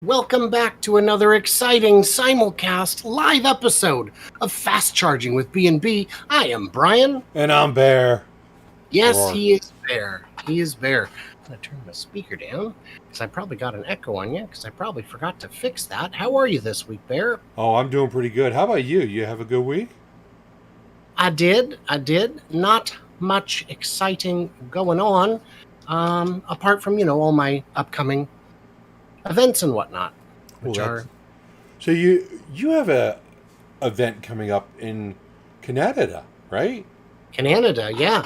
Welcome back to another exciting simulcast live episode of Fast Charging with BnB. I am Brian. And I'm Bear. Yes, Roar. he is Bear. He is Bear. I'm going to turn the speaker down because I probably got an echo on you because I probably forgot to fix that. How are you this week, Bear? Oh, I'm doing pretty good. How about you? You have a good week? I did. Not much exciting going on apart from, all my upcoming events and whatnot, which are... So you have a event coming up in Canada, right? Canada, yeah.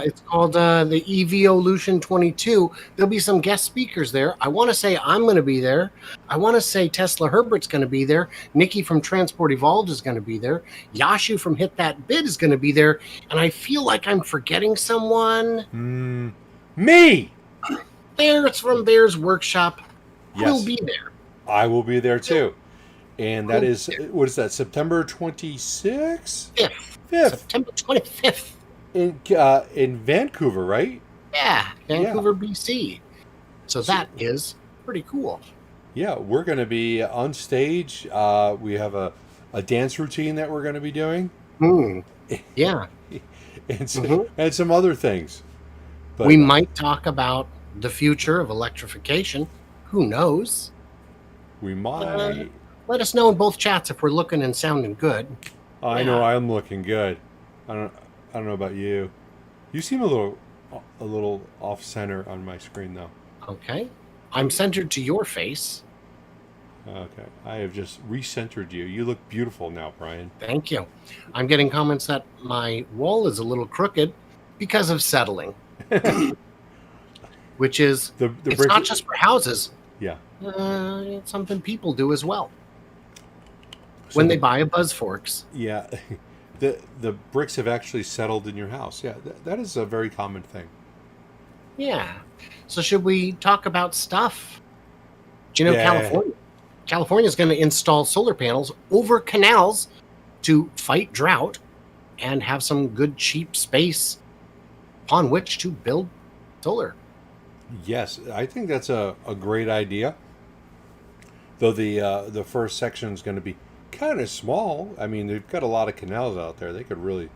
It's called the Evolution 22. There'll be some guest speakers there. I want to say I'm going to be there. I want to say Tesla Herbert's going to be there. Nikki from Transport Evolved is going to be there. Yashu from Hit That Bid is going to be there. And I feel like I'm forgetting someone. Me! Bear's from Bear's Workshop. Yes. Will be there. I will be there too. And that is, what is that, September 26th? 5th. September 25th. In Vancouver, right? Yeah, Vancouver, BC. So that is pretty cool. Yeah, we're going to be on stage. We have a dance routine that we're going to be doing. Yeah. and some other things. But we might talk about the future of electrification. Who knows? We might. Let us know in both chats if we're looking and sounding good. I know I'm looking good. I don't know about you. You seem a little off center on my screen though. Okay. I'm centered to your face. Okay. I have just recentered you. You look beautiful now, Brian. Thank you. I'm getting comments that my wall is a little crooked because of settling. Which is it's not just for houses. Yeah. It's something people do as well. So when they buy a Buzzforks. Yeah. The bricks have actually settled in your house. Yeah, that is a very common thing. Yeah. So should we talk about stuff? Do you know California is going to install solar panels over canals to fight drought and have some good cheap space upon which to build solar. Yes, I think that's a great idea. Though the first section is going to be kind of small. I mean, they've got a lot of canals out there. They could really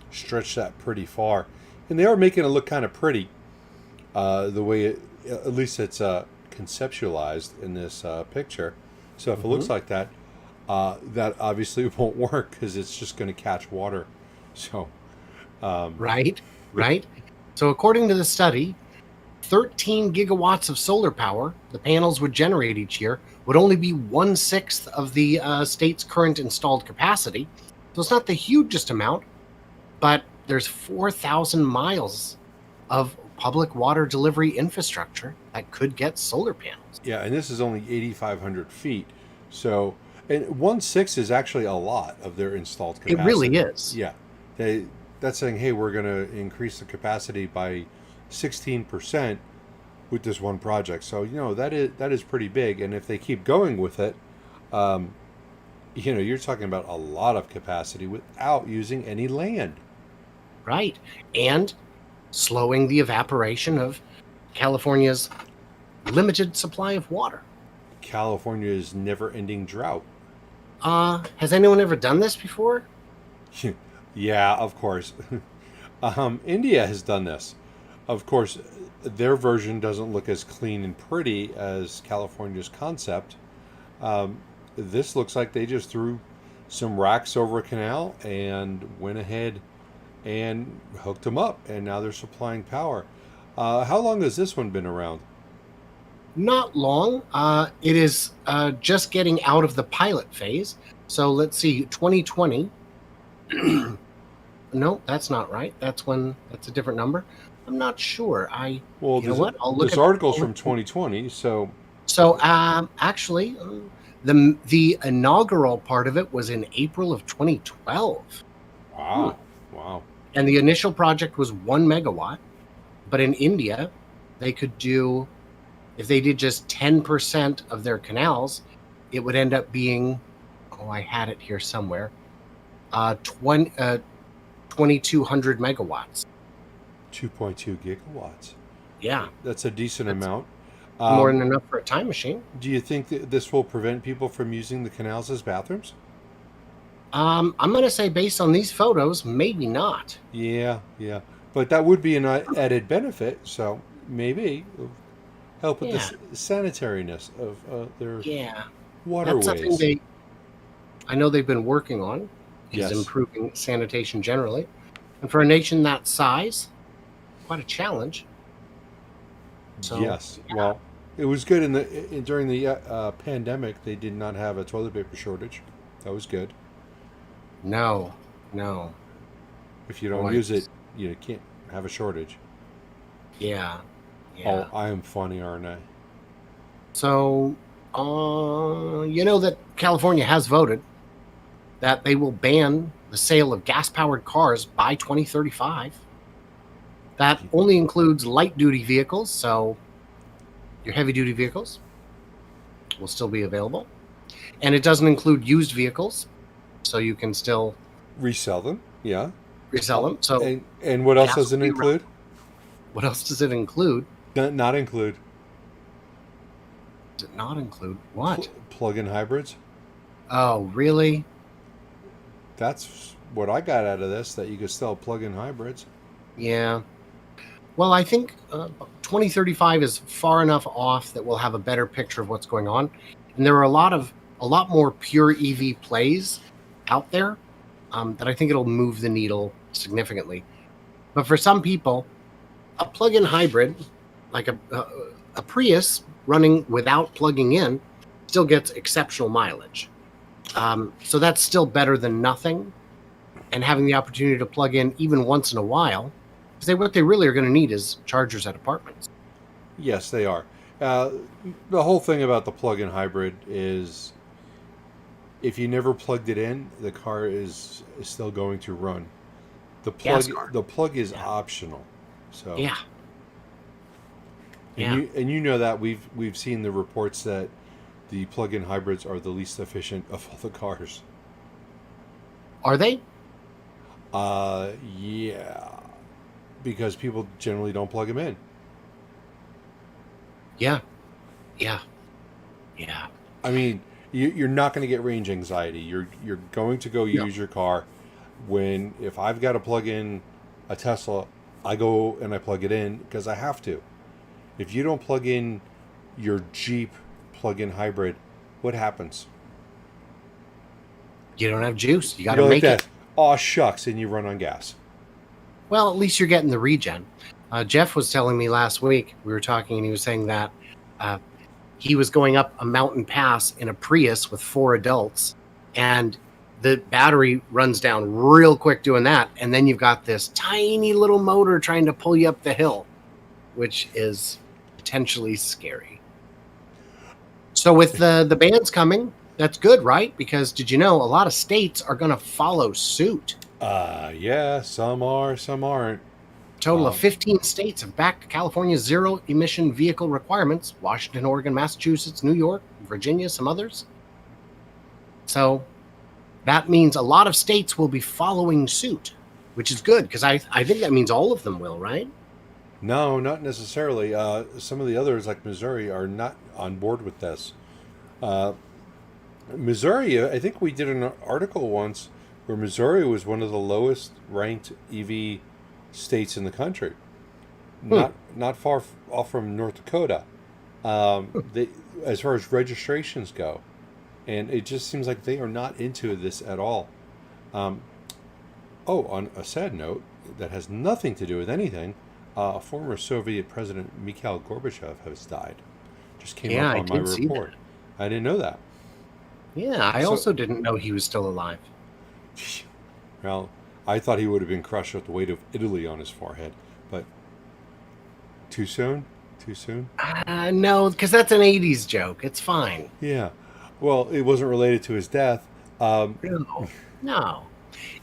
stretch that pretty far. And they are making it look kind of pretty. The way at least it's conceptualized in this picture. So if it looks like that, that obviously won't work because it's just going to catch water. So Right. So according to the study, 13 gigawatts of solar power the panels would generate each year would only be 1/6 of the state's current installed capacity. So it's not the hugest amount, but there's 4,000 miles of public water delivery infrastructure that could get solar panels. Yeah, and this is only 8,500 feet. So, and 1/6 is actually a lot of their installed capacity. It really is. Yeah. That's saying, hey, we're going to increase the capacity by 16% with this one project. So, that is pretty big. And if they keep going with it, you're talking about a lot of capacity without using any land. Right. And slowing the evaporation of California's limited supply of water. California's never-ending drought. Has anyone ever done this before? Yeah, of course. India has done this. Of course, their version doesn't look as clean and pretty as California's concept. This looks like they just threw some racks over a canal and went ahead and hooked them up, and now they're supplying power. How long has this one been around? Not long. It is just getting out of the pilot phase. So let's see, 2020. No, that's not right. That's a different number. I'm not sure. You know what? I'll look. This article's from 2020, so. So actually, the inaugural part of it was in April of 2012. Wow. And the initial project was 1 megawatt, but in India, they could do, if they did just 10% of their canals, it would end up being, I had it here somewhere, 2,200 megawatts. 2.2 gigawatts. Yeah. That's a decent amount. More than enough for a time machine. Do you think that this will prevent people from using the canals as bathrooms? I'm going to say, based on these photos, maybe not. Yeah, yeah. But that would be an added benefit, so maybe help with the Yeah, sanitariness of their yeah. That's something waterways. I know they've been working on, is Yes. improving sanitation generally. And for a nation that size, quite a challenge. So, Yes. Well, it was good during the pandemic. They did not have a toilet paper shortage. That was good. no, no. If you don't Boy, use it, you can't have a shortage. yeah, Oh, yeah. I am funny, aren't I? So, you know that California has voted that they will ban the sale of gas-powered cars by 2035. That only includes light-duty vehicles, so your heavy-duty vehicles will still be available. And it doesn't include used vehicles, so you can still Resell them. Yeah. resell them. So And what else gas does will it be around. include? What else does it include? Not include Does it not include what? plug-in hybrids. Oh, really? That's what I got out of this. That you could sell plug-in hybrids. Yeah. Well, I think 2035 is far enough off that we'll have a better picture of what's going on. And there are a lot more pure EV plays out there that I think it'll move the needle significantly. But for some people, a plug-in hybrid, like a Prius running without plugging in, still gets exceptional mileage. So that's still better than nothing. And having the opportunity to plug in even once in a while, because what they really are going to need is chargers at apartments. Yes, they are. Uh, the whole thing about the plug-in hybrid is if you never plugged it in, the car is still going to run. Gas car. The plug is Yeah. optional. So Yeah. Yeah. and you know that we've seen the reports that the plug-in hybrids are the least efficient of all the cars. Are they? Yeah, because people generally don't plug them in. Yeah. Yeah. Yeah. I mean, you're not going to get range anxiety. You're going to go No. use your car. When if I've got to plug in a Tesla, I go and I plug it in because I have to. If you don't plug in your Jeep plug-in hybrid, what happens? You don't have juice. You got You're to like make it. that. Aw shucks, and you run on gas. Well, at least you're getting the regen. Jeff was telling me last week, we were talking, and he was saying that uh, he was going up a mountain pass in a Prius with 4 adults, and the battery runs down real quick doing that. And then you've got this tiny little motor trying to pull you up the hill, which is potentially scary. So with the bans coming, that's good, right? Because did you know a lot of states are going to follow suit? Yeah, some are, some aren't. A total of 15 states have backed California's zero-emission vehicle requirements. Washington, Oregon, Massachusetts, New York, Virginia, some others. So that means a lot of states will be following suit, which is good because I think that means all of them will, right? No, not necessarily. Some of the others, like Missouri, are not on board with this. Uh, Missouri, I think we did an article once where Missouri was one of the lowest ranked EV states in the country. Not far off from North Dakota. They, as far as registrations go, and it just seems like they are not into this at all. On a sad note that has nothing to do with anything, former Soviet President Mikhail Gorbachev has died. Just came Yeah, up I on my did see report. I didn't know that. Yeah, I So- also didn't know he was still alive. Well, I thought he would have been crushed with the weight of Italy on his forehead, but too soon? Too soon? No, because that's an 80s joke. It's fine. Yeah. Well, it wasn't related to his death. No, no.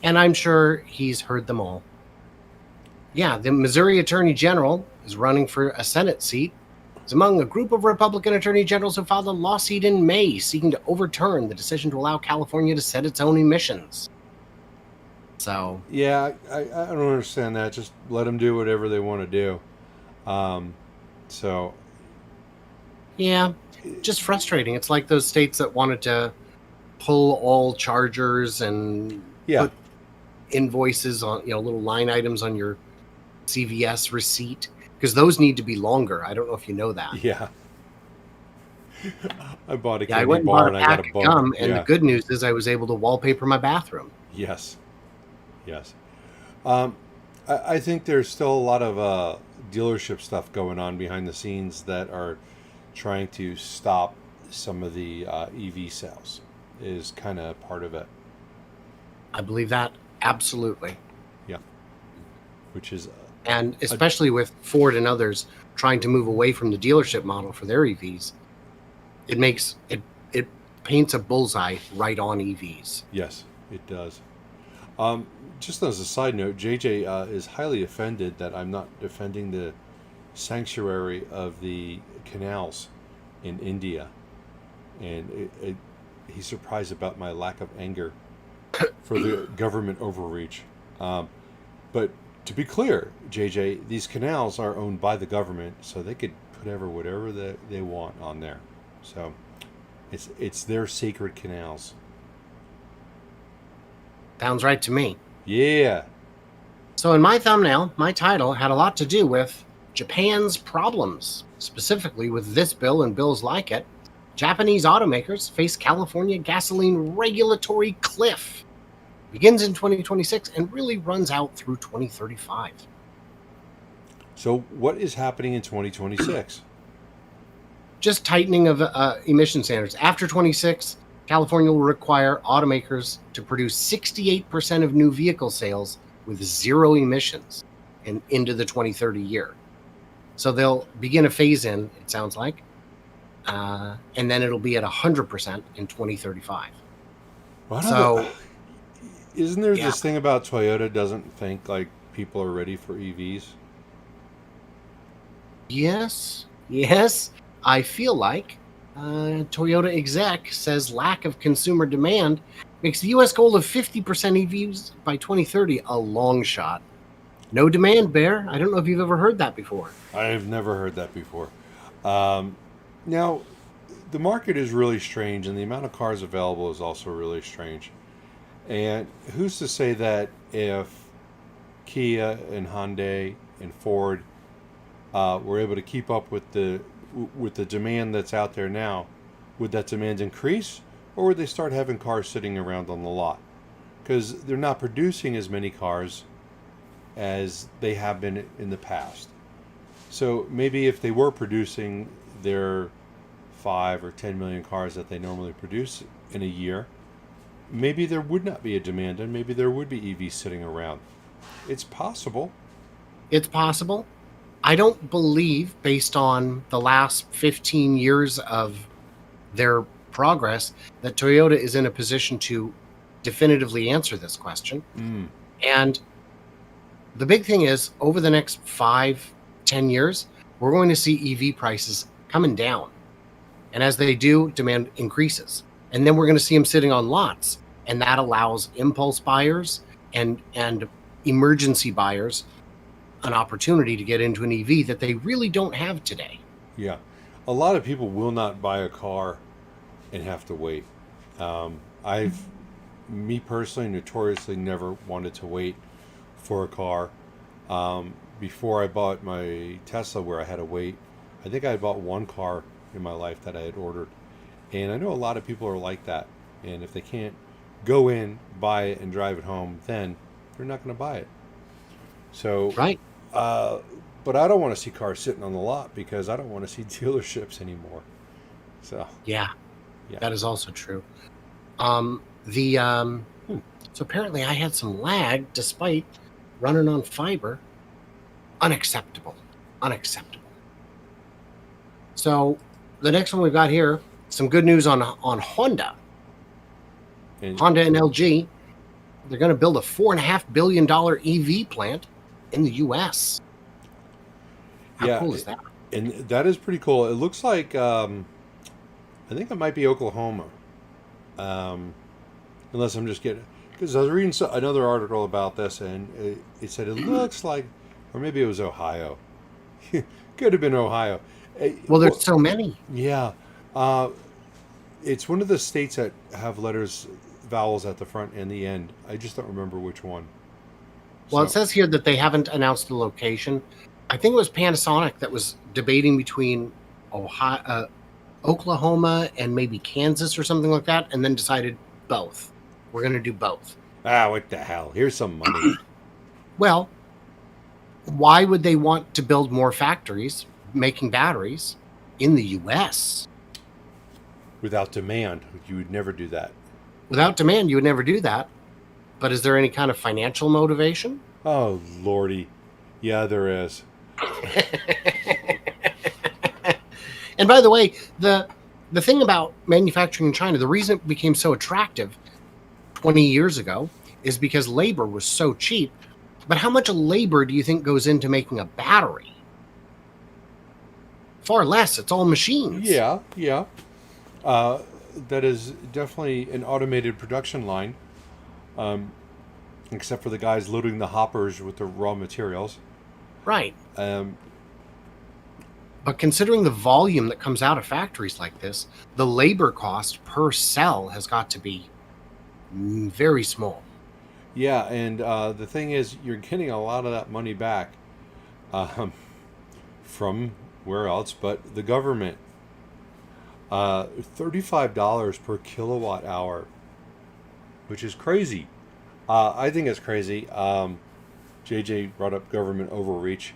And I'm sure he's heard them all. Yeah, the Missouri Attorney General is running for a Senate seat. He's among a group of Republican Attorney Generals who filed a lawsuit in May seeking to overturn the decision to allow California to set its own emissions. So, Yeah, I don't understand that. Just let them do whatever they want to do. So, Yeah, just frustrating. It's like those states that wanted to pull all chargers and Yeah, put invoices on, little line items on your CVS receipt, because those need to be longer. I don't know if you know that. yeah. I bought a Yeah, I candy went and bought bar a and I got a pack of bump. gum, and the Yeah. good news is I was able to wallpaper my bathroom. Yes. Yes. Um, I think there's still a lot of dealership stuff going on behind the scenes that are trying to stop some of the EV sales. Is kind of part of it. I believe that absolutely. Yeah. Which is And especially with Ford and others trying to move away from the dealership model for their EVs, it paints a bullseye right on EVs. yes, it does. Um, just as a side note, JJ is highly offended that I'm not defending the sanctuary of the canals in India, and he's surprised about my lack of anger for the government overreach. But to be clear, JJ, these canals are owned by the government, so they could put whatever they want on there. So it's their sacred canals. Sounds right to me. Yeah. So in my thumbnail, my title had a lot to do with Japan's problems, specifically with this bill and bills like it. Japanese automakers face California gasoline regulatory cliff. Begins in 2026 and really runs out through 2035. So what is happening in 2026? Just tightening of emission standards. After 26, California will require automakers to produce 68% of new vehicle sales with zero emissions and into the 2030 year. So they'll begin a phase in, it sounds like, and then it'll be at 100% in 2035. So, isn't there yeah. this thing about Toyota doesn't think like people are ready for EVs? Yes. I feel like Toyota exec says lack of consumer demand makes the U.S. goal of 50% EVs by 2030 a long shot. No demand, Bear. I don't know if you've ever heard that before. I've never heard that before. Now, the market is really strange, and the amount of cars available is also really strange. And who's to say that if Kia and Hyundai and Ford were able to keep up with the demand that's out there now, would that demand increase, or would they start having cars sitting around on the lot? Because they're not producing as many cars as they have been in the past. So maybe if they were producing their 5 or 10 million cars that they normally produce in a year, maybe there would not be a demand, and maybe there would be EVs sitting around. It's possible. It's possible. I don't believe, based on the last 15 years of their progress, that Toyota is in a position to definitively answer this question. And the big thing is, over the next 5-10 years, we're going to see EV prices coming down. And as they do, demand increases. And then we're going to see them sitting on lots. And that allows impulse buyers and emergency buyers an opportunity to get into an EV that they really don't have today. Yeah. A lot of people will not buy a car and have to wait. Me personally, notoriously never wanted to wait for a car. Before I bought my Tesla, where I had to wait, I think I had bought one car in my life that I had ordered. And I know a lot of people are like that. And if they can't go in, buy it, and drive it home, then they're not going to buy it. So, right. But I don't want to see cars sitting on the lot because I don't want to see dealerships anymore. So yeah, that is also true. So apparently I had some lag despite running on fiber. Unacceptable. So the next one we've got here, some good news on Honda. Honda and LG, they're going to build a $4.5 billion EV plant in the U.S. How cool is that? And that is pretty cool. It looks like, I think it might be Oklahoma. Unless I'm just getting, because I was reading another article about this, and it said it looks like, or maybe it was Ohio. Could have been Ohio. Well, there's so many. Yeah. It's one of the states that have vowels at the front and the end. I just don't remember which one. Well, it So, says here that they haven't announced the location. I think it was Panasonic that was debating between Oklahoma and maybe Kansas or something like that, and then decided both. We're going to do both. what the hell? Here's some money. Well, why would they want to build more factories making batteries in the U.S.? Without demand, you would never do that. Without demand, you would never do that. But is there any kind of financial motivation? Oh, Lordy. Yeah, there is. And by the way, the thing about manufacturing in China, the reason it became so attractive 20 years ago is because labor was so cheap. But how much labor do you think goes into making a battery? Far less. It's all machines. Yeah. That is definitely an automated production line, except for the guys loading the hoppers with the raw materials. Right. But considering the volume that comes out of factories like this, the labor cost per cell has got to be very small. Yeah, and the thing is, you're getting a lot of that money back from where else but the government. $35 per kilowatt hour, which is crazy. I think it's crazy. JJ brought up government overreach.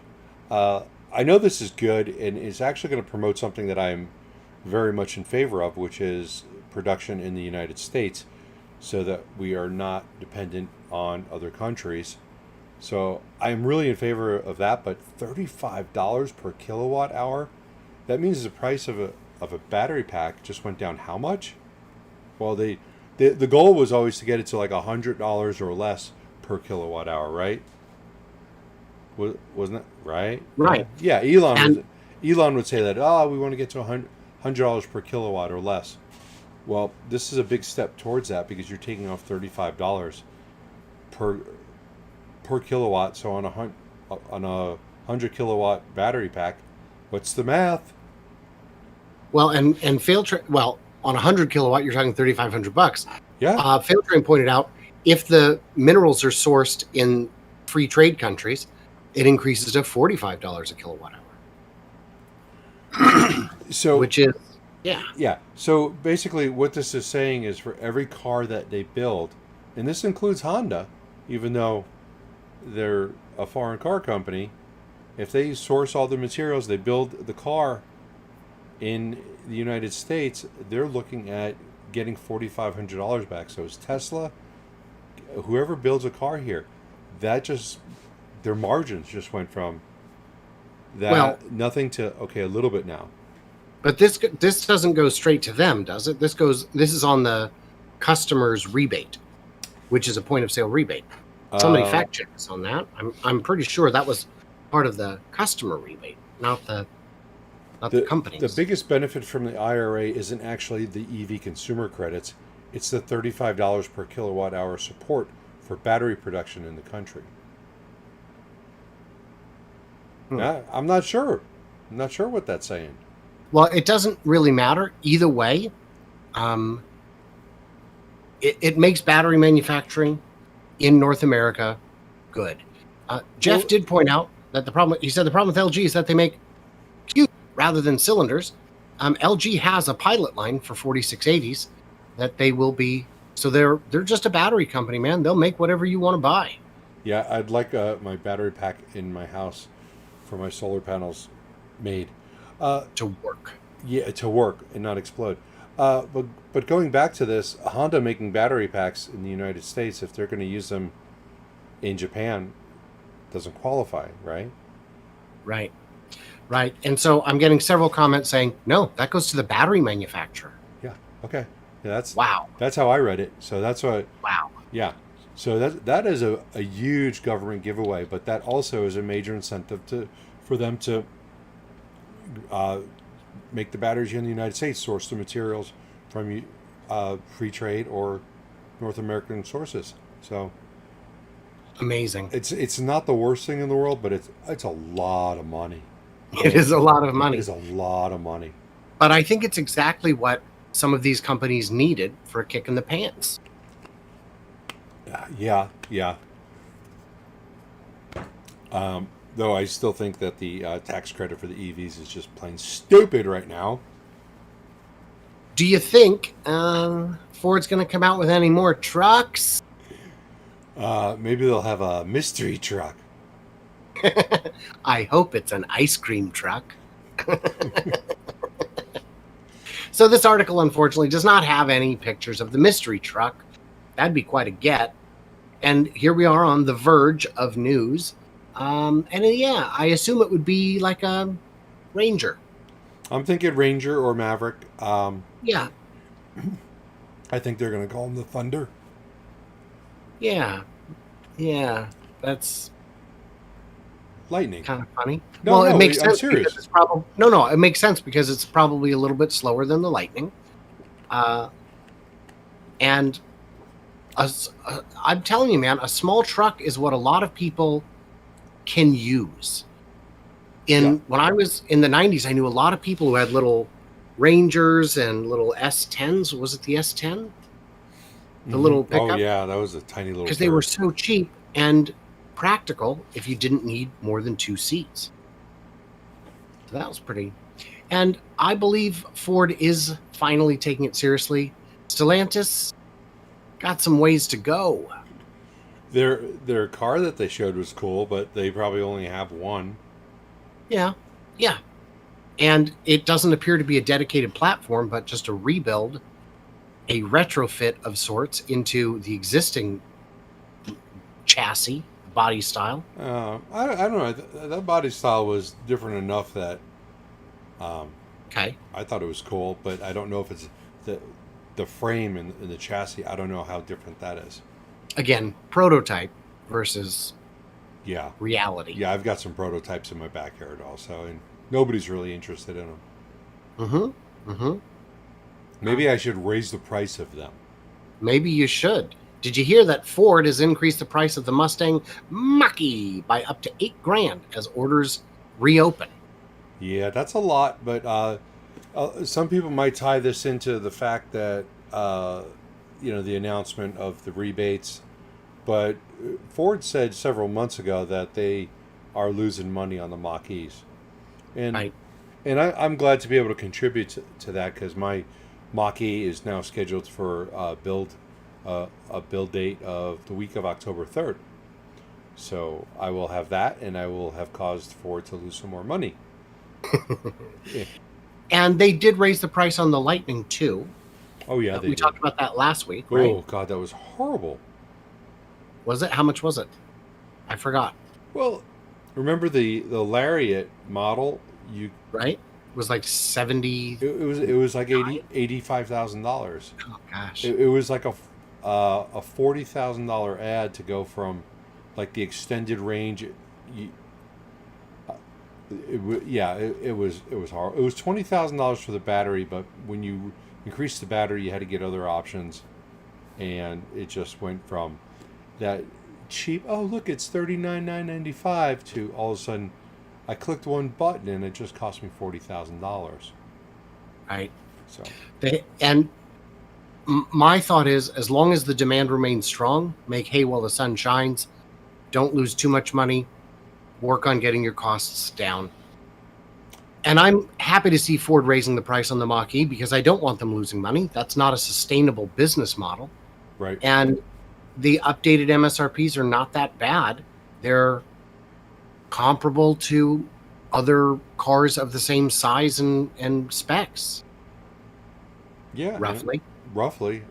I know this is good, and it's actually going to promote something that I'm very much in favor of, which is production in the United States, so that we are not dependent on other countries. So I'm really in favor of that, but $35 per kilowatt hour, that means the price of a battery pack just went down how much? Well, the goal was always to get it to like $100 or less per kilowatt hour, right? Wasn't it right? Right. Yeah, Elon would say that, we want to get to $100 per kilowatt or less. Well, this is a big step towards that because you're taking off $35 per kilowatt. So on a 100 kilowatt battery pack, what's the math? Well, and on 100 kilowatt, you're talking $3,500. Yeah. Failtrain pointed out if the minerals are sourced in free trade countries, it increases to $45 a kilowatt hour. So, which is yeah. So basically, what this is saying is for every car that they build, and this includes Honda, even though they're a foreign car company, if they source all the materials, they build the car in the United States, they're looking at getting $4,500 back. So it's Tesla, whoever builds a car here, their margins just went from that nothing to a little bit now. But this doesn't go straight to them, does it? This is on the customer's rebate, which is a point of sale rebate. Somebody fact check us on that. I'm pretty sure that was part of the customer rebate, not the companies. The biggest benefit from the IRA isn't actually the EV consumer credits. It's the $35 per kilowatt hour support for battery production in the country. I'm not sure. I'm not sure what that's saying. Well, it doesn't really matter. Either way, it makes battery manufacturing in North America good. Jeff did point out that the problem with LG is that they make cube rather than cylinders. LG has a pilot line for 4680s that they will be. So they're just a battery company, man. They'll make whatever you want to buy. Yeah, I'd like my battery pack in my house for my solar panels made. To work. Yeah, to work and not explode. But going back to this, Honda making battery packs in the United States, if they're going to use them in Japan, doesn't qualify, right? Right. And so I'm getting several comments saying, no, that goes to the battery manufacturer. Yeah. Okay. Yeah, wow. That's how I read it. So that's what. Wow. Yeah. So that is a huge government giveaway, but that also is a major incentive for them to make the batteries here in the United States, source the materials from free trade or North American sources. So amazing. It's not the worst thing in the world, but it's a lot of money. It is a lot of It money. is a lot of money. But I think it's exactly what some of these companies needed for a kick in the pants. Yeah. Though I still think that the tax credit for the EVs is just plain stupid right now. Do you think Ford's going to come out with any more trucks? Maybe they'll have a mystery truck. I hope it's an ice cream truck. So this article, unfortunately, does not have any pictures of the mystery truck. That'd be quite a get. And here we are on the verge of news. Yeah, I assume it would be like a Ranger. I'm thinking Ranger or Maverick. Yeah, I think they're going to call them the Thunder. yeah. That's Lightning. kind of funny. No, it makes I'm sense. serious. Because it's probably no. It makes sense because it's probably a little bit slower than the Lightning, and I'm telling you, man, a small truck is what a lot of people can use. When I was in the '90s, I knew a lot of people who had little Rangers and little S10s. Was it the S10? The little pickup? Oh yeah, that was a tiny little. Because they were so cheap and practical if you didn't need more than 2 seats. So that was pretty. And I believe Ford is finally taking it seriously. Stellantis got some ways to go. Their car that they showed was cool, but they probably only have one. Yeah. And it doesn't appear to be a dedicated platform, but just a rebuild, a retrofit of sorts into the existing chassis, body style. I don't know. That body style was different enough that Okay. I thought it was cool, but I don't know if it's the frame and the chassis. I don't know how different that is. Again, prototype versus Yeah. reality. Yeah, I've got some prototypes in my backyard also, and nobody's really interested in them. Maybe I should raise the price of them. Maybe you should. Did you hear that Ford has increased the price of the Mustang Mach-E by up to $8,000 as orders reopen? Yeah, that's a lot, but some people might tie this into the fact that the announcement of the rebates. But Ford said several months ago that they are losing money on the Mach-E's, and Right. and I'm glad to be able to contribute to that because my Mach-E is now scheduled for a build date of the week of October 3rd. So I will have that, and I will have caused Ford to lose some more money. Yeah. And they did raise the price on the Lightning too. Oh yeah, they We did. talked about that last week, right? Oh god, that was horrible. Was it? How much was it? I forgot. Well, remember the Lariat model? Right? It was like 70. It was like $85,000. Oh gosh. It was like a $40,000 ad to go from like the extended range. It was hard. It was $20,000 for the battery, but when you increased the battery, you had to get other options, and it just went from that cheap. Oh look, it's $39,995 to all of a sudden, I clicked one button and it just cost me $40,000. Right. So My thought is, as long as the demand remains strong, make hay while the sun shines. Don't lose too much money. Work on getting your costs down. And I'm happy to see Ford raising the price on the Mach-E because I don't want them losing money. That's not a sustainable business model. Right. And the updated MSRPs are not that bad. They're comparable to other cars of the same size and specs. Yeah. Roughly.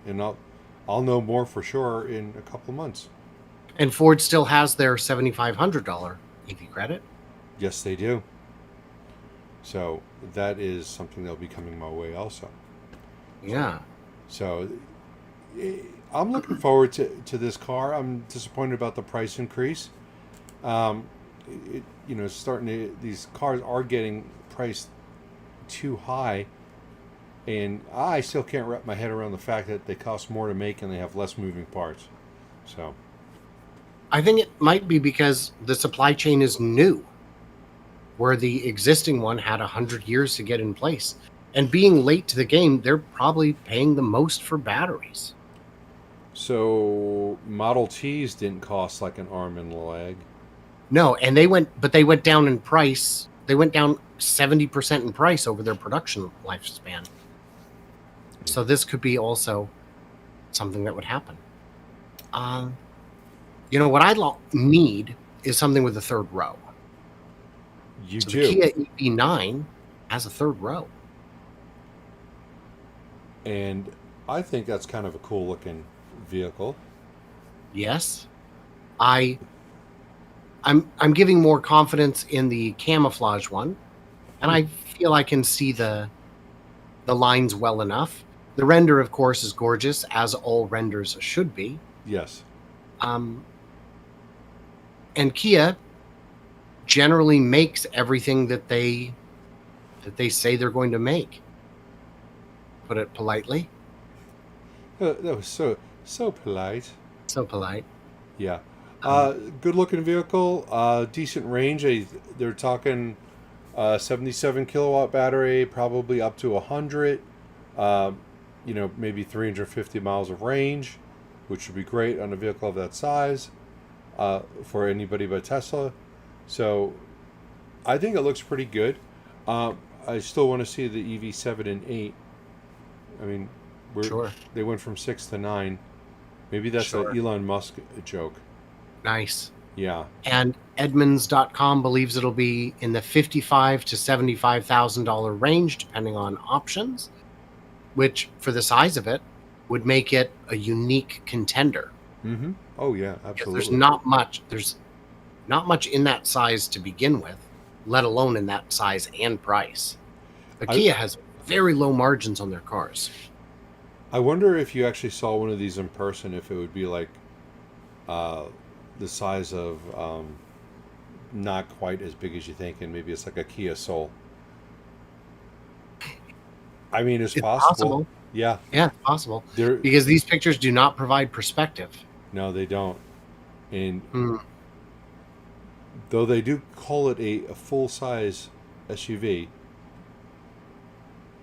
And I'll know more for sure in a couple of months. And Ford still has their $7,500 EV credit. Yes, they do. So that is something that'll be coming my way also. Yeah. So I'm looking forward to this car. I'm disappointed about the price increase. These cars are getting priced too high, and I still can't wrap my head around the fact that they cost more to make and they have less moving parts. So I think it might be because the supply chain is new. where the existing one had 100 years to get in place. And being late to the game, they're probably paying the most for batteries. So Model Ts didn't cost like an arm and a leg. No, and they went down in price. They went down 70% in price over their production lifespan. So this could be also something that would happen. What I need is something with a third row. You so do. The Kia EV9 has a third row. And I think that's kind of a cool looking vehicle. Yes. I'm giving more confidence in the camouflage one, and I feel I can see the lines well enough. The render, of course, is gorgeous, as all renders should be. Yes. And Kia generally makes everything that they say they're going to make. Put it politely. That was so polite. So polite. Yeah. Good looking vehicle. Decent range. They're talking 77 kilowatt battery, probably up to 100. Maybe 350 miles of range, which would be great on a vehicle of that size for anybody but Tesla. So I think it looks pretty good. I still want to see the EV7 and 8. I mean, Sure. They went from 6 to 9. Maybe that's Sure. an Elon Musk joke. Nice. Yeah. And Edmunds.com believes it'll be in the $55,000 to $75,000 range, depending on options, which, for the size of it, would make it a unique contender. Mm-hmm. Oh yeah, absolutely. There's not much in that size to begin with, let alone in that size and price. But Kia has very low margins on their cars. I wonder if you actually saw one of these in person, if it would be like the size of not quite as big as you think, and maybe it's like a Kia Soul. I mean, it's possible. Yeah. Yeah, it's possible. Because these pictures do not provide perspective. No, they don't. And though they do call it a full-size SUV.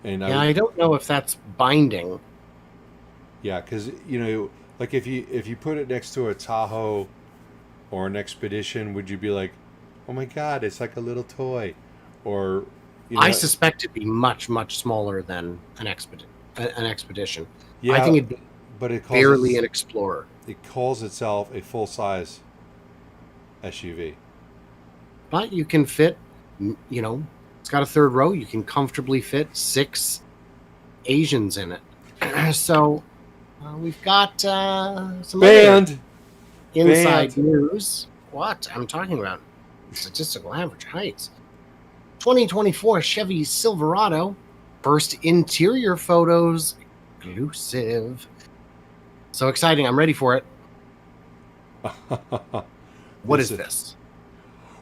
And I don't know if that's binding. Yeah, because like if you put it next to a Tahoe or an Expedition, would you be like, oh my God, it's like a little toy? Or I suspect it'd be much, much smaller than an Expedition. Yeah, I think it'd be barely an Explorer. It calls itself a full-size SUV. But you can fit, it's got a third row. You can comfortably fit 6 Asians in it. So we've got some inside news. What I'm talking about? Statistical average heights. 2024 Chevy Silverado. First interior photos. Exclusive. So exciting. I'm ready for it. What is this?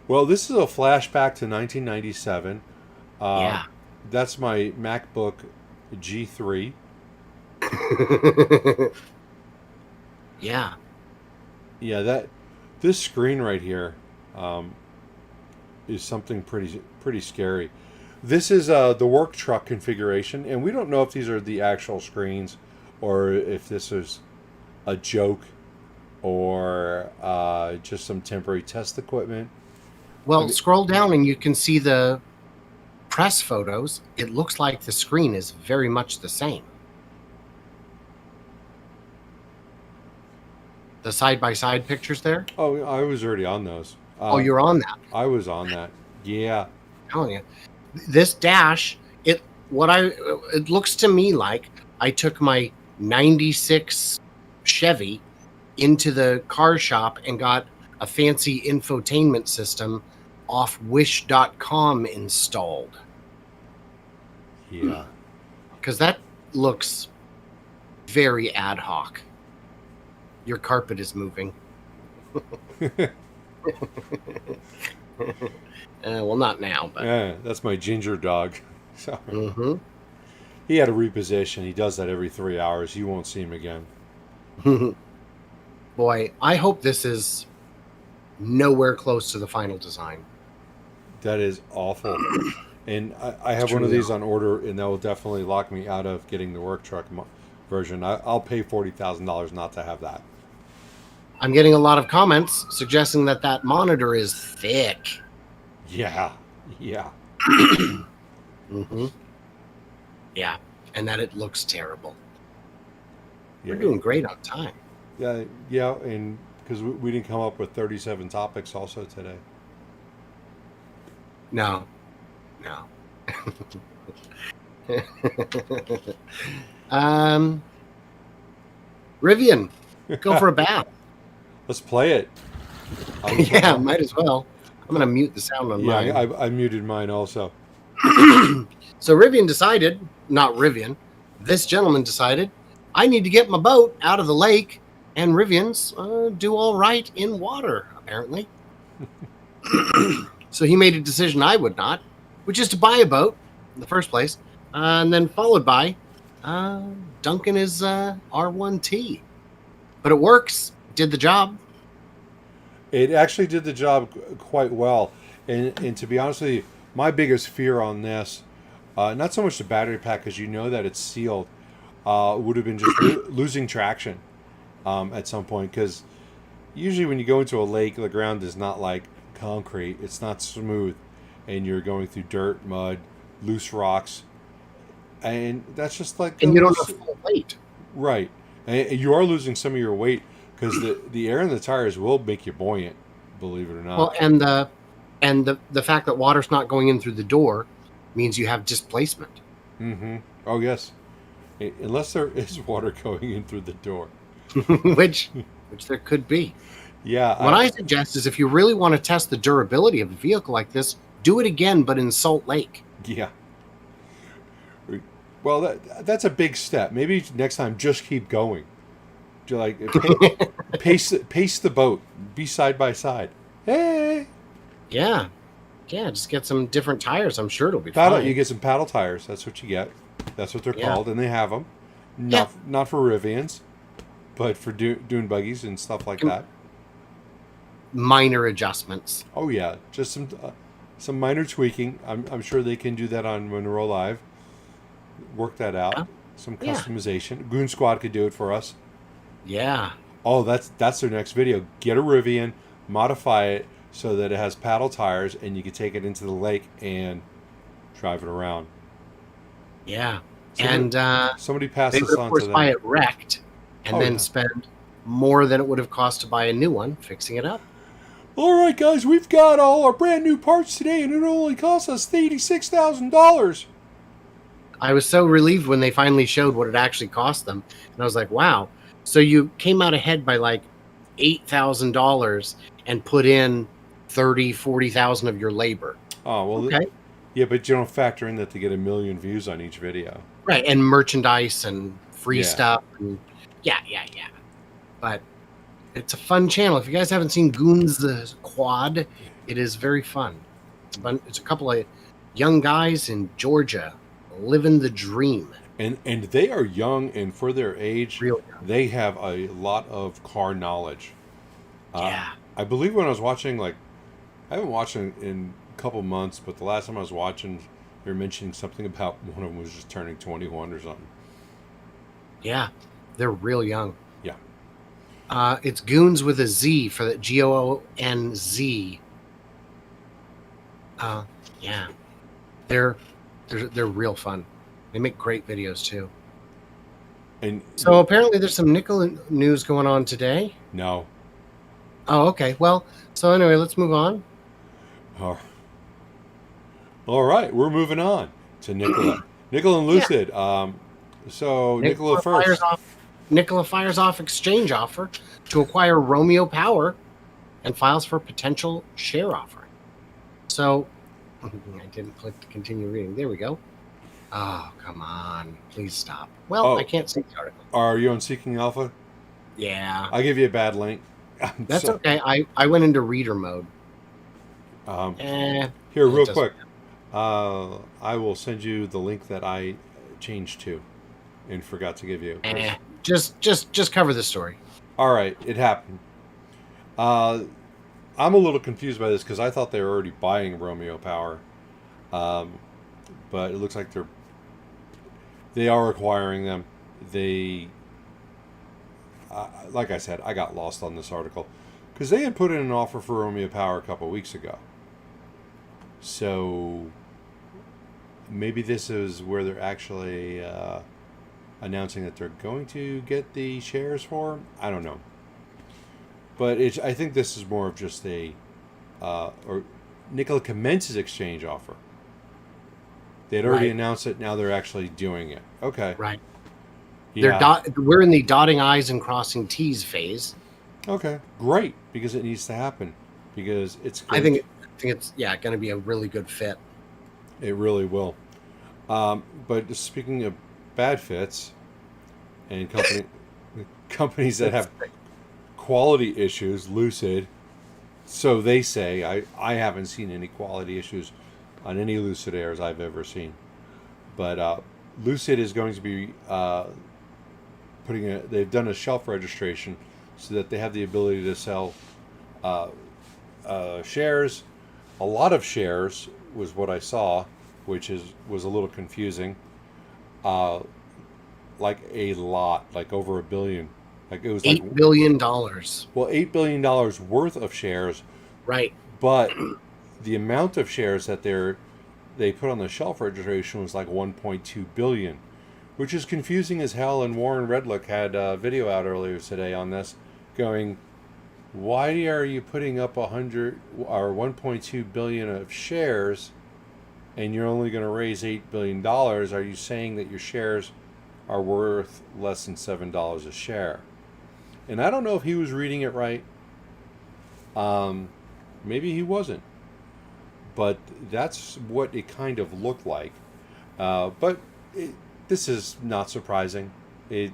Well, this is a flashback to 1997. Yeah. That's my MacBook G3. Yeah. Yeah, this screen right here is something pretty scary. This is the work truck configuration, and we don't know if these are the actual screens or if this is a joke or just some temporary test equipment. Well, scroll down and you can see the press photos. It looks like the screen is very much the same. The side-by-side pictures there? Oh, I was already on those. You're on that. I was on that. Yeah. Oh, yeah. This dash, it looks to me like I took my 96 Chevy into the car shop and got a fancy infotainment system off wish.com installed. Yeah. Because that looks very ad hoc. Your carpet is moving. Well, not now, but yeah, that's my ginger dog. So he had to reposition. He does that every 3 hours. You won't see him again. Boy, I hope this is nowhere close to the final design. That is awful. And I have one of truly these on order, and that will definitely lock me out of getting the work truck version. I'll pay $40,000 not to have that. I'm getting a lot of comments suggesting that that monitor is thick. Yeah, yeah. Mm-hmm. Yeah, and that it looks terrible. Yeah. We're doing great on time. Yeah, yeah, and because we didn't come up with 37 topics also today. No. Rivian, go for a bath. Let's play it. Yeah, might as well. I'm going to mute the sound on mine. Yeah, I muted mine also. So Rivian decided, not Rivian, this gentleman decided, I need to get my boat out of the lake, and Rivians do all right in water, apparently. So he made a decision I would not, which is to buy a boat in the first place, and then followed by dunking his R1T. But it works. Did the job. It actually did the job quite well. And to be honest with you, my biggest fear on this, not so much the battery pack, because you know that it's sealed, would have been just losing traction at some point. Because usually when you go into a lake, the ground is not like concrete. It's not smooth. And you're going through dirt, mud, loose rocks. And that's just like... And you don't have full weight. Right. And you are losing some of your weight because the air in the tires will make you buoyant, believe it or not. Well, and the fact that water's not going in through the door means you have displacement. Mm-hmm. Oh, yes. Unless there is water going in through the door. which there could be. Yeah. What I suggest is if you really want to test the durability of a vehicle like this, do it again, but in Salt Lake. Yeah. Well, that's a big step. Maybe next time, just keep going. Like pace the boat. Be side by side. Hey. Yeah. Just get some different tires. I'm sure it'll be Paddle. fine. You get some paddle tires. That's what you get. That's what they're called, and they have them. Not for Rivians, but for dune buggies and stuff like that. Minor adjustments. Oh yeah, just some minor tweaking. I'm sure they can do that on Munro Live. Work that out. Some customization. Goon Squad could do it for us. Yeah. Oh, that's their next video. Get a Rivian, modify it so that it has paddle tires, and you can take it into the lake and drive it around. Yeah. Somebody passed they this would, on of course, to them. buy it wrecked and then spend more than it would have cost to buy a new one fixing it up. All right, guys, we've got all our brand new parts today, and it only cost us $86,000. I was so relieved when they finally showed what it actually cost them. And I was like, wow. So you came out ahead by like $8,000 and put in 30, 40,000 of your labor. Oh, well, okay. Yeah, but you don't factor in that they get 1 million views on each video. Right, and merchandise and free stuff. And yeah. But it's a fun channel. If you guys haven't seen Goons the Quad, it is very fun. It's a couple of young guys in Georgia living the dream. And they are young, and for their age, they have a lot of car knowledge. Yeah. I believe when I was watching, I haven't watched in a couple months, but the last time I was watching, they were mentioning something about one of them was just turning 21 or something. Yeah, they're real young. Yeah. It's Goons with a Z for the GOONZ. Yeah. They're real fun. They make great videos too. And so apparently there's some Nikola news going on today. No. Oh, okay. Well, so anyway, let's move on. All right, we're moving on to Nikola. Nikola and Lucid. So Nikola first. Nikola fires off exchange offer to acquire Romeo Power and files for potential share offer. So I didn't click to continue reading. There we go. Oh, come on. Please stop. Well, I can't see the article. Are you on Seeking Alpha? Yeah. I'll give you a bad link. That's okay. I went into reader mode. Here, real quick. I will send you the link that I changed to and forgot to give you. Just cover the story. All right. It happened. I'm a little confused by this because I thought they were already buying Romeo Power, um, but it looks like they are acquiring them. They, like I said, I got lost on this article because they had put in an offer for Romeo Power a couple weeks ago. So maybe this is where they're actually announcing that they're going to get the shares for. I don't know, but I think this is more of just or Nikola commences exchange offer. They'd already announced it. Now they're actually doing it. Okay. Right. Yeah. We're in the dotting I's and crossing T's phase. Okay. Great, because it needs to happen. Because it's. I think it's going to be a really good fit. It really will. But speaking of bad fits, and companies that have quality issues, Lucid. So they say. I haven't seen any quality issues on any Lucid Airs I've ever seen. But Lucid is going to be they've done a shelf registration so that they have the ability to sell shares. A lot of shares was what I saw, which was a little confusing. Like a lot, like over $1 billion. Like it was $8 billion. Well, $8 billion worth of shares. Right. But the amount of shares that they put on the shelf registration was like 1.2 billion, which is confusing as hell. And Warren Redlick had a video out earlier today on this, going, "Why are you putting up 100 or 1.2 billion of shares, and you're only going to raise $8 billion? Are you saying that your shares are worth less than $7 a share?" And I don't know if he was reading it right. Maybe he wasn't. But that's what it kind of looked like. But this is not surprising. It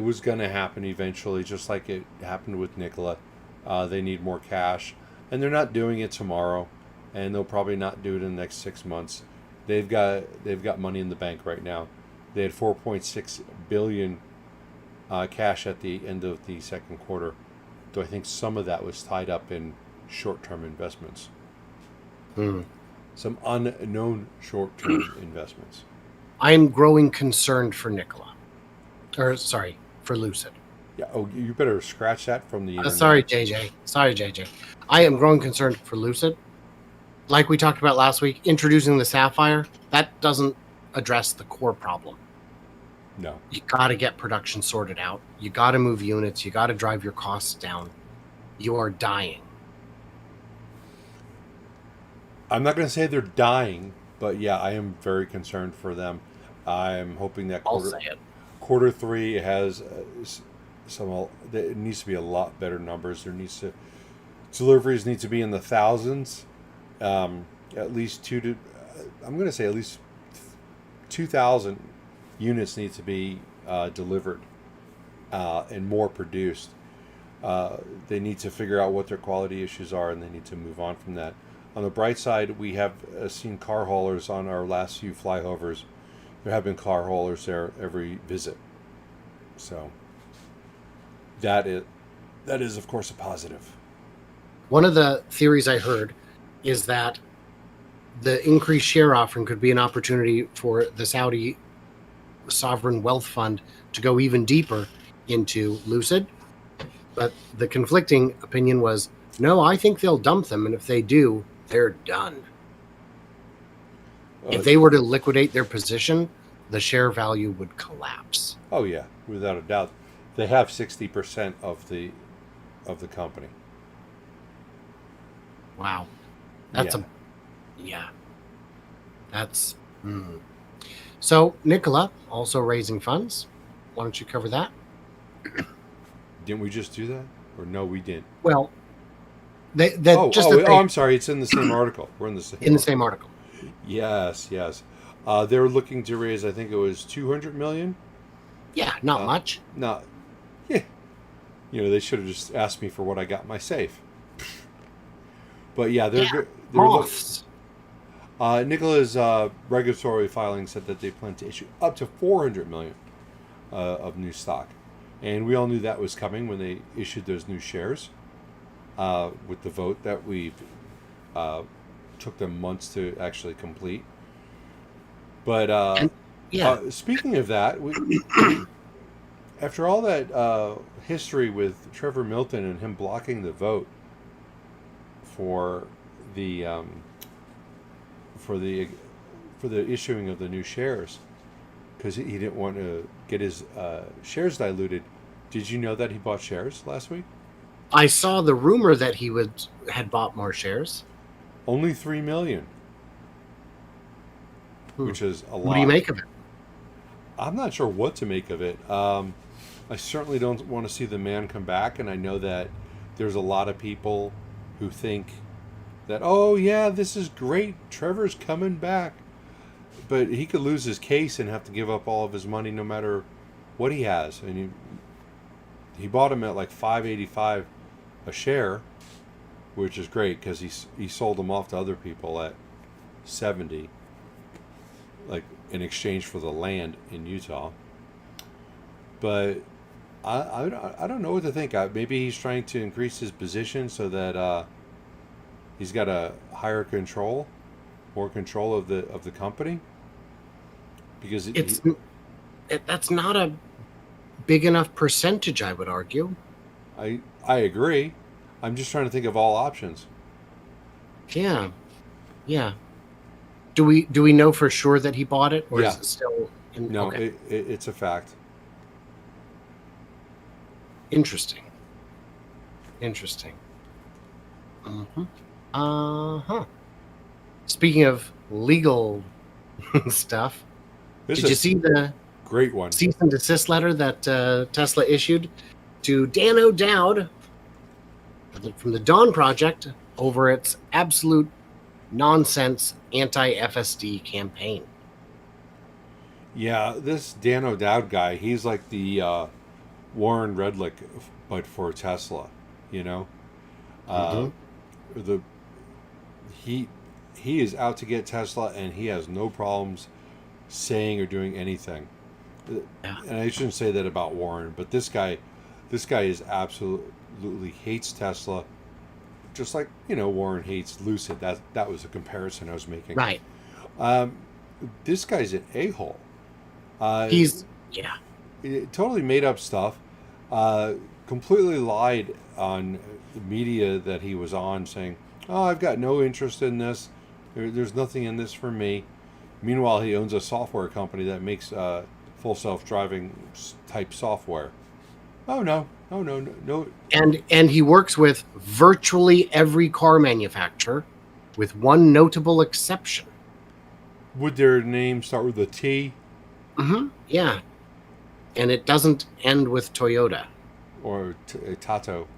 was going to happen eventually, just like it happened with Nikola. They need more cash, and they're not doing it tomorrow, and they'll probably not do it in the next 6 months. They've got money in the bank right now. They had 4.6 billion cash at the end of the second quarter. Though I think some of that was tied up in short-term investments. Some unknown short-term investments. I'm growing concerned for Nikola. For Lucid. Yeah. Oh, you better scratch that from the internet. Sorry, JJ. I am growing concerned for Lucid. Like we talked about last week, introducing the Sapphire, that doesn't address the core problem. No. You got to get production sorted out. You got to move units. You got to drive your costs down. You are dying. I'm not going to say they're dying, but yeah, I am very concerned for them. I'm hoping that quarter three has it needs to be a lot better numbers. Deliveries need to be in the thousands. At least I'm going to say at least 2,000 units need to be delivered and more produced. They need to figure out what their quality issues are, and they need to move on from that. On the bright side, we have seen car haulers on our last few flyovers. There have been car haulers there every visit. So that is of course a positive. One of the theories I heard is that the increased share offering could be an opportunity for the Saudi sovereign wealth fund to go even deeper into Lucid. But the conflicting opinion was, no, I think they'll dump them, and if they do, they're done. If they were to liquidate their position, the share value would collapse. Oh yeah, without a doubt. They have 60% of the company. Wow. That's So Nikola also raising funds. Why don't you cover that? Didn't we just do that? Or no, we didn't. Well, I'm sorry. It's in the same article. We're in the same article. Yes. They're looking to raise, I think it was 200 million. Yeah, not much. Not. Yeah. They should have just asked me for what I got in my safe. But yeah, they're Nikola's regulatory filing said that they plan to issue up to 400 million of new stock, and we all knew that was coming when they issued those new shares. with the vote that we took them months to actually complete. But Yeah. speaking of that, after all that history with Trevor Milton and him blocking the vote for the for the for the issuing of the new shares, because he didn't want to get his shares diluted. Did you know that he bought shares last week? I saw the rumor that he had bought more shares. Only 3 million, which is a lot. What do you make of it? I'm not sure what to make of it. I certainly don't want to see the man come back, and I know that there's a lot of people who think that, oh yeah, this is great, Trevor's coming back. But he could lose his case and have to give up all of his money no matter what he has. And he bought him at like $5.85 a share, which is great because he sold them off to other people at 70, like in exchange for the land in Utah. But I don't know what to think. Maybe he's trying to increase his position so that he's got a higher more control of the company. Because that's not a big enough percentage, I would argue. I agree. I'm just trying to think of all options. Yeah. Do we know for sure that he bought it, or is it still? No, okay. It's a fact. Interesting. Speaking of legal stuff, did you see the great one cease and desist letter that Tesla issued to Dan O'Dowd from the Dawn Project over its absolute nonsense anti-FSD campaign? Yeah, this Dan O'Dowd guy, he's like the Warren Redlick, but for Tesla, you know. He is out to get Tesla, and he has no problems saying or doing anything. Yeah. And I shouldn't say that about Warren, but this guy is absolutely hates Tesla, just like, you know, Warren hates Lucid. That was a comparison I was making. Right. This guy's an a-hole. He's totally made up stuff. Completely lied on the media that he was on, saying, "Oh, I've got no interest in this. There's nothing in this for me." Meanwhile, he owns a software company that makes full self-driving type software. Oh no. And he works with virtually every car manufacturer, with one notable exception. Would their name start with a T? Yeah. And it doesn't end with Toyota. Or Tato.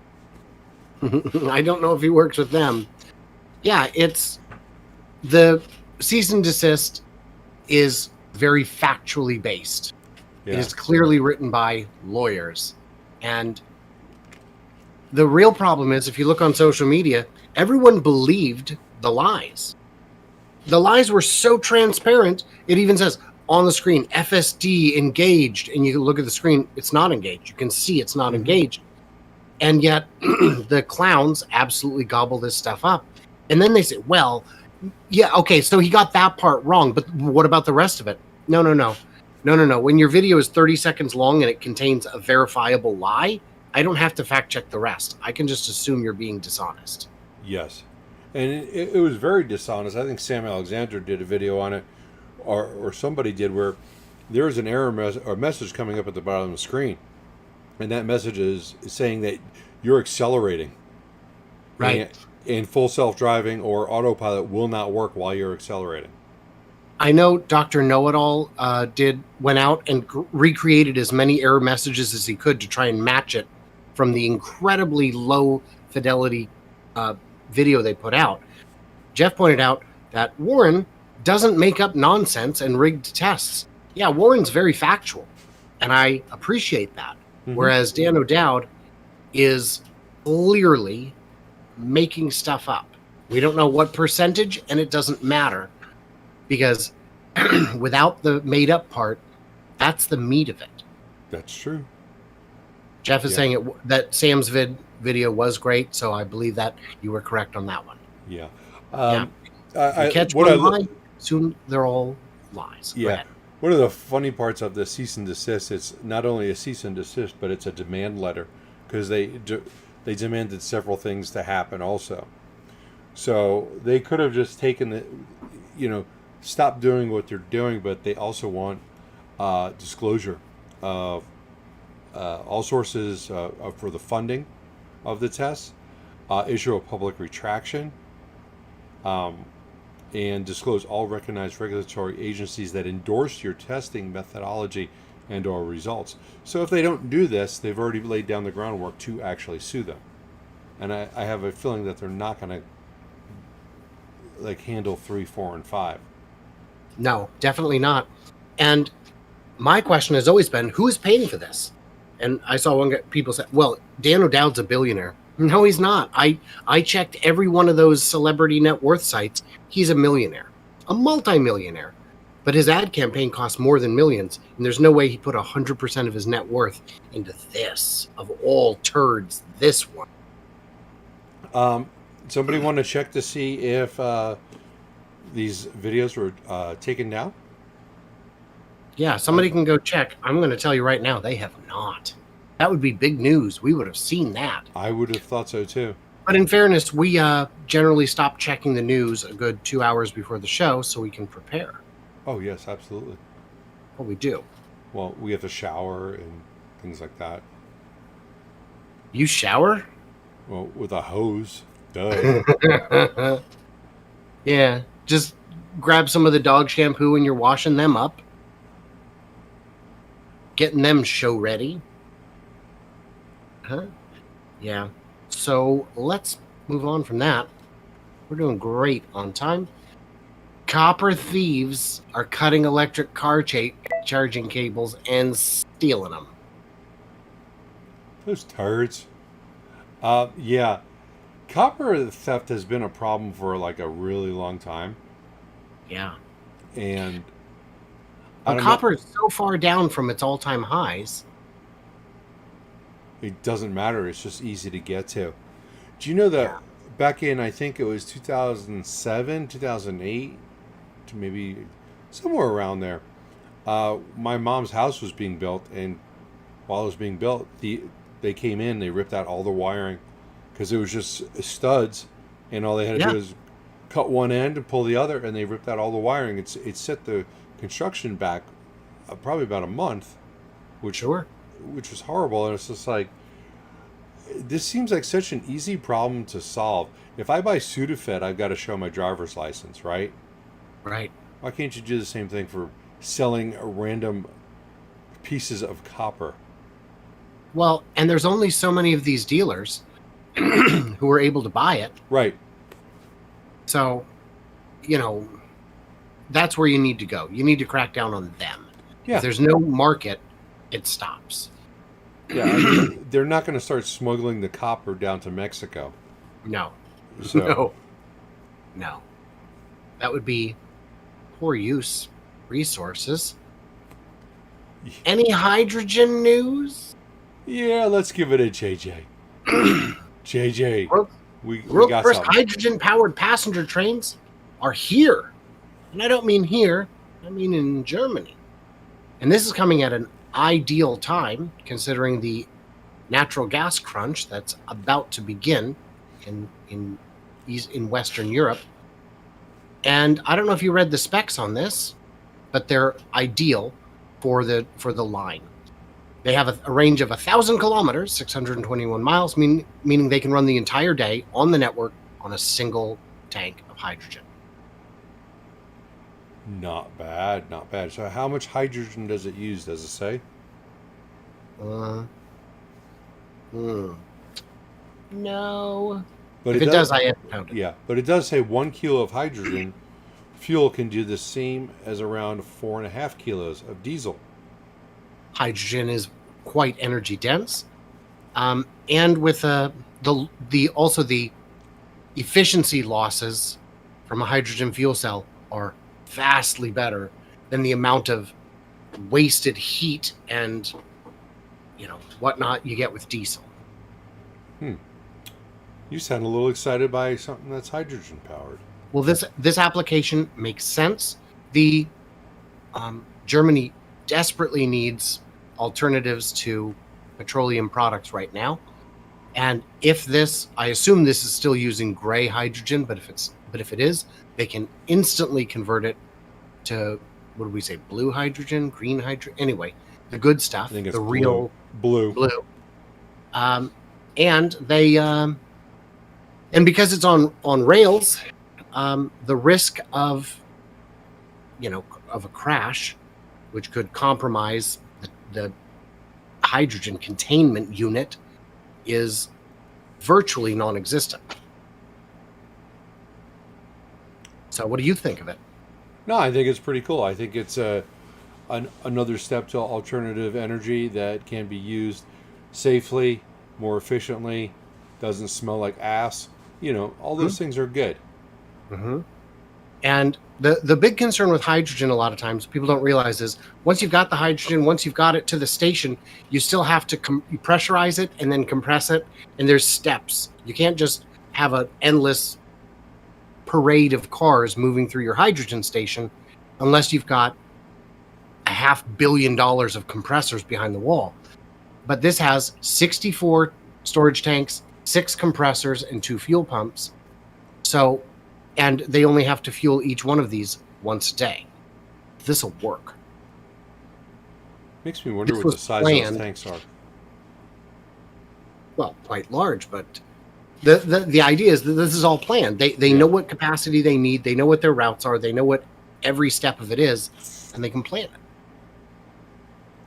I don't know if he works with them. Yeah, it's the cease and desist is very factually based. Yeah. It is clearly written by lawyers. And the real problem is, if you look on social media, everyone believed the lies. The lies were so transparent, it even says on the screen, FSD engaged, and you look at the screen, it's not engaged. You can see it's not engaged. And yet the clowns absolutely gobble this stuff up. And then they say, well, yeah, okay, so he got that part wrong, but what about the rest of it? No. When your video is 30 seconds long and it contains a verifiable lie, I don't have to fact check the rest. I can just assume you're being dishonest. Yes. And it was very dishonest. I think Sam Alexander did a video on it, or somebody did, where there is an error or message coming up at the bottom of the screen. And that message is saying that you're accelerating. Right. And full self-driving or autopilot will not work while you're accelerating. I know Dr. Know-It-All went out and recreated as many error messages as he could to try and match it from the incredibly low fidelity video they put out. Jeff pointed out that Warren doesn't make up nonsense and rigged tests. Yeah, Warren's very factual, and I appreciate that. Whereas Dan O'Dowd is clearly making stuff up. We don't know what percentage, and it doesn't matter, because without the made up part, that's the meat of it. That's true. Jeff is saying that Sam's vid video was great, so I believe that you were correct on that one. Yeah. Yeah. I Catch what one I lie, soon they're all lies. Go Yeah. ahead. One of the funny parts of the cease and desist, it's not only a cease and desist, but it's a demand letter because they demanded several things to happen also. So they could have just taken the, stop doing what they're doing, but they also want disclosure of all sources for the funding of the tests, issue a public retraction, and disclose all recognized regulatory agencies that endorse your testing methodology and/or results. So if they don't do this, they've already laid down the groundwork to actually sue them. And I have a feeling that they're not going to handle 3, 4, and 5. No, definitely not. And my question has always been, who is paying for this? And I saw people say, well, Dan O'Dowd's a billionaire. No, he's not. I checked every one of those celebrity net worth sites. He's a millionaire, a multimillionaire. But his ad campaign costs more than millions, and there's no way he put 100% of his net worth into this, of all turds, this one. Somebody want to check to see if these videos were taken down? Yeah, somebody can go check. I'm going to tell you right now, they have not. That would be big news. We would have seen that. I would have thought so too. But in fairness, we generally stop checking the news a good 2 hours before the show so we can prepare. Oh, yes, absolutely. Well, we do. Well, we have to shower and things like that. You shower? Well, with a hose. Duh. Yeah, just grab some of the dog shampoo and you're washing them up. Getting them show ready. Huh? Yeah. So let's move on from that. We're doing great on time. Copper thieves are cutting electric car charging cables and stealing them. Those turds. Yeah. Copper theft has been a problem for a really long time. Yeah. And copper is so far down from its all-time highs. It doesn't matter. It's just easy to get to. Do you know that back in, I think it was 2007, 2008, to maybe somewhere around there, my mom's house was being built, and while it was being built, they came in, they ripped out all the wiring because it was just studs, and all they had to do was cut one end and pull the other, and they ripped out all the wiring. It set the construction back probably about a month, which was horrible. And it's just this seems like such an easy problem to solve. If I buy Sudafed, I've got to show my driver's license, right? Right. Why can't you do the same thing for selling random pieces of copper? Well, and there's only so many of these dealers who are able to buy it. Right. So, that's where you need to go. You need to crack down on them. Yeah. If there's no market, it stops. Yeah, they're not going to start smuggling the copper down to Mexico. No. So. No. That would be poor use resources. Any hydrogen news? Yeah, let's give it a JJ. JJ, we got first something. hydrogen-powered passenger trains are here. And I don't mean here, I mean in Germany. And this is coming at an ideal time, considering the natural gas crunch that's about to begin in Western Europe. And I don't know if you read the specs on this, but they're ideal for the line. They have a range of 1,000 kilometers, 621 miles, meaning they can run the entire day on the network on a single tank of hydrogen. Not bad, not bad. So how much hydrogen does it use, does it say? No. But if it does, I have to count it. Yeah, but it does say 1 kilo of hydrogen fuel can do the same as around 4.5 kilos of diesel. Hydrogen is quite energy dense, and with the efficiency losses from a hydrogen fuel cell are vastly better than the amount of wasted heat and whatnot you get with diesel. You sound a little excited by something that's hydrogen powered. Well, this application makes sense. The Germany desperately needs alternatives to petroleum products right now. And if this, I assume this is still using gray hydrogen, but if it is, they can instantly convert it to, what do we say, blue hydrogen, green hydrogen? Anyway, the good stuff, I think it's the blue. real Blue. And they and because it's on rails, the risk of a crash, which could compromise the hydrogen containment unit, is virtually non-existent. So what do you think of it? No, I think it's pretty cool. I think it's another step to alternative energy that can be used safely, more efficiently, doesn't smell like ass. All those things are good. Mm-hmm. And the big concern with hydrogen, a lot of times people don't realize, is once you've got the hydrogen, once you've got it to the station, you still have to you pressurize it and then compress it. And there's steps. You can't just have an endless parade of cars moving through your hydrogen station unless you've got $500 million of compressors behind the wall. But this has 64 storage tanks, 6 compressors, and 2 fuel pumps. So, and they only have to fuel each one of these once a day. This will work. Makes me wonder what the size of those tanks are. Well, quite large, but the idea is that this is all planned. They know what capacity they need. They know what their routes are. They know what every step of it is, and they can plan it.